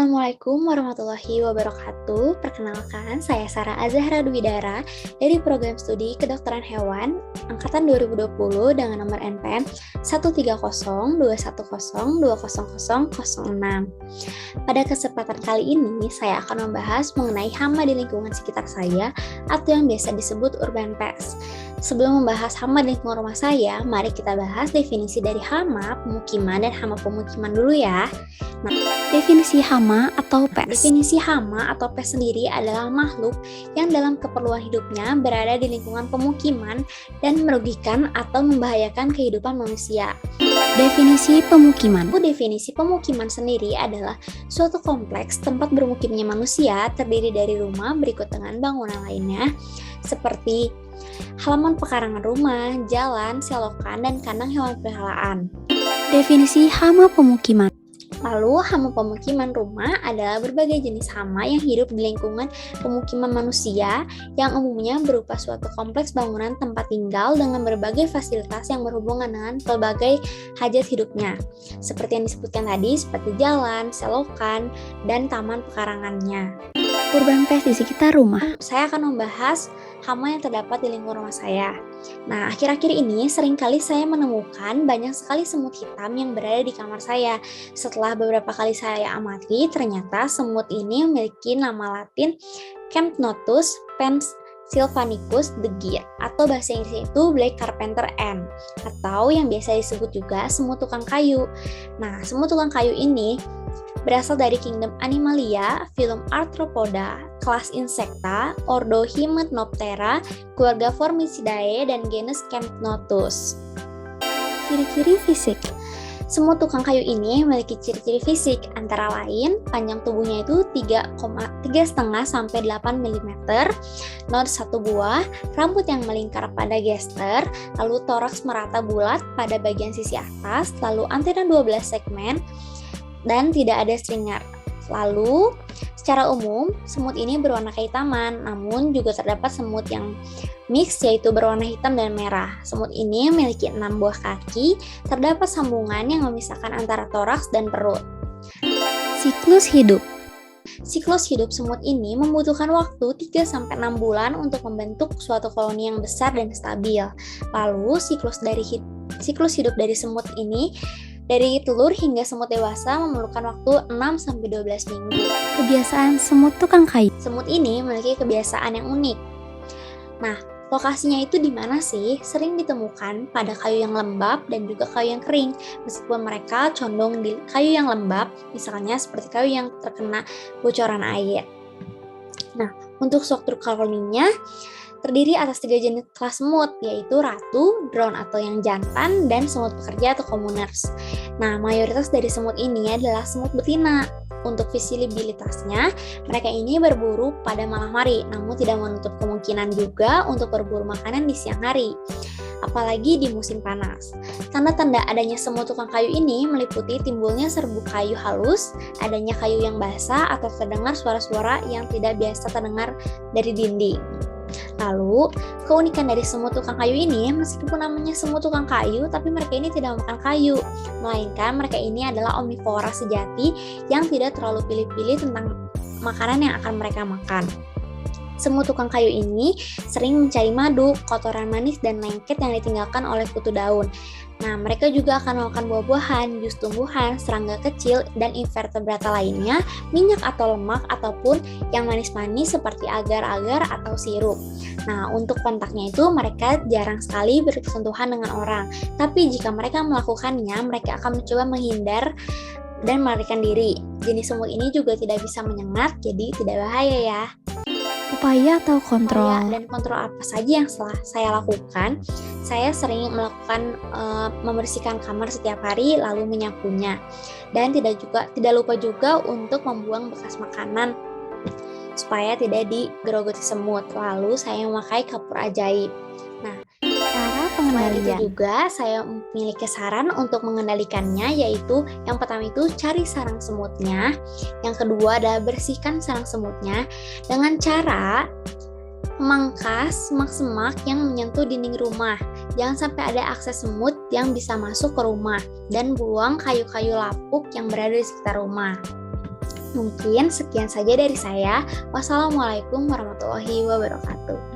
Assalamualaikum warahmatullahi wabarakatuh. Perkenalkan, saya Sarah Azahra Dwidara dari Program Studi Kedokteran Hewan Angkatan 2020 dengan nomor NPM 13021020006. Pada kesempatan kali ini, saya akan membahas mengenai hama di lingkungan sekitar saya atau yang biasa disebut urban pests. Sebelum membahas hama di lingkungan rumah saya, mari kita bahas definisi dari hama, pemukiman, dan hama pemukiman dulu ya. Nah, definisi hama atau pest. Definisi hama atau pest sendiri adalah makhluk yang dalam keperluan hidupnya berada di lingkungan pemukiman dan merugikan atau membahayakan kehidupan manusia. Definisi pemukiman. Definisi pemukiman sendiri adalah suatu kompleks tempat bermukimnya manusia terdiri dari rumah berikut dengan bangunan lainnya seperti halaman pekarangan rumah, jalan, selokan, dan kandang hewan peliharaan. Definisi hama pemukiman. Lalu, hama pemukiman rumah adalah berbagai jenis hama yang hidup di lingkungan pemukiman manusia yang umumnya berupa suatu kompleks bangunan tempat tinggal dengan berbagai fasilitas yang berhubungan dengan berbagai hajat hidupnya. Seperti yang disebutkan tadi, seperti jalan, selokan, dan taman pekarangannya. Urban pest di sekitar rumah. Saya akan membahas hama yang terdapat di lingkungan rumah saya. Nah, akhir-akhir ini seringkali saya menemukan banyak sekali semut hitam yang berada di kamar saya. Setelah beberapa kali saya amati, ternyata semut ini memiliki nama latin Champnotus pensylvanicus de Geer, atau bahasa Inggrisnya itu Black Carpenter Ant, atau yang biasa disebut juga semut tukang kayu. Nah, semut tukang kayu ini berasal dari kingdom Animalia, filum Arthropoda, kelas Insecta, ordo Hymenoptera, keluarga Formicidae, dan genus Champnotus. Ciri-ciri fisik. Semut tukang kayu ini memiliki ciri-ciri fisik antara lain panjang tubuhnya itu 3,5 sampai 8 mm, not 1 buah, rambut yang melingkar pada gester, lalu toraks merata bulat pada bagian sisi atas, lalu antena 12 segmen, dan tidak ada stringer. Lalu, secara umum, semut ini berwarna kehitaman, namun juga terdapat semut yang mix, yaitu berwarna hitam dan merah. Semut ini memiliki 6 buah kaki, terdapat sambungan yang memisahkan antara toraks dan perut. Siklus hidup. Siklus hidup semut ini membutuhkan waktu 3-6 bulan untuk membentuk suatu koloni yang besar dan stabil. Lalu, siklus hidup dari semut ini dari telur hingga semut dewasa memerlukan waktu 6-12 minggu. Kebiasaan semut tukang kayu. Semut ini memiliki kebiasaan yang unik. Nah, lokasinya itu di mana sih? Sering ditemukan pada kayu yang lembab dan juga kayu yang kering. Meskipun mereka condong di kayu yang lembab, misalnya seperti kayu yang terkena bocoran air. Nah, untuk struktur koloninya terdiri atas 3 jenis kelas semut, yaitu ratu, drone atau yang jantan, dan semut pekerja atau commoners. Nah, mayoritas dari semut ini adalah semut betina. Untuk visibilitasnya, mereka ini berburu pada malam hari, namun tidak menutup kemungkinan juga untuk berburu makanan di siang hari, apalagi di musim panas. Tanda-tanda adanya semut tukang kayu ini meliputi timbulnya serbuk kayu halus, adanya kayu yang basah, atau terdengar suara-suara yang tidak biasa terdengar dari dinding. Lalu, keunikan dari semut tukang kayu ini, meskipun namanya semut tukang kayu, tapi mereka ini tidak makan kayu, melainkan mereka ini adalah omnivora sejati yang tidak terlalu pilih-pilih tentang makanan yang akan mereka makan. Semut tukang kayu ini sering mencari madu, kotoran manis, dan lengket yang ditinggalkan oleh kutu daun. Nah, mereka juga akan makan buah-buahan, jus tumbuhan, serangga kecil, dan invertebrata lainnya, minyak atau lemak, ataupun yang manis-manis seperti agar-agar atau sirup. Nah, untuk kontaknya itu mereka jarang sekali bersentuhan dengan orang. Tapi jika mereka melakukannya, mereka akan mencoba menghindar dan melarikan diri. Jenis semut ini juga tidak bisa menyengat, jadi tidak bahaya ya. Upaya atau kontrol. Upaya dan kontrol apa saja yang saya lakukan? Saya sering melakukan membersihkan kamar setiap hari lalu menyapunya. Dan tidak lupa juga untuk membuang bekas makanan supaya tidak digerogoti semut. Lalu saya memakai kapur ajaib. Nah, cara pengendalian juga saya memiliki saran untuk mengendalikannya, yaitu yang pertama itu cari sarang semutnya, yang kedua adalah bersihkan sarang semutnya dengan cara memangkas semak-semak yang menyentuh dinding rumah. Jangan sampai ada akses semut yang bisa masuk ke rumah, dan buang kayu-kayu lapuk yang berada di sekitar rumah. Mungkin sekian saja dari saya. Wassalamualaikum warahmatullahi wabarakatuh.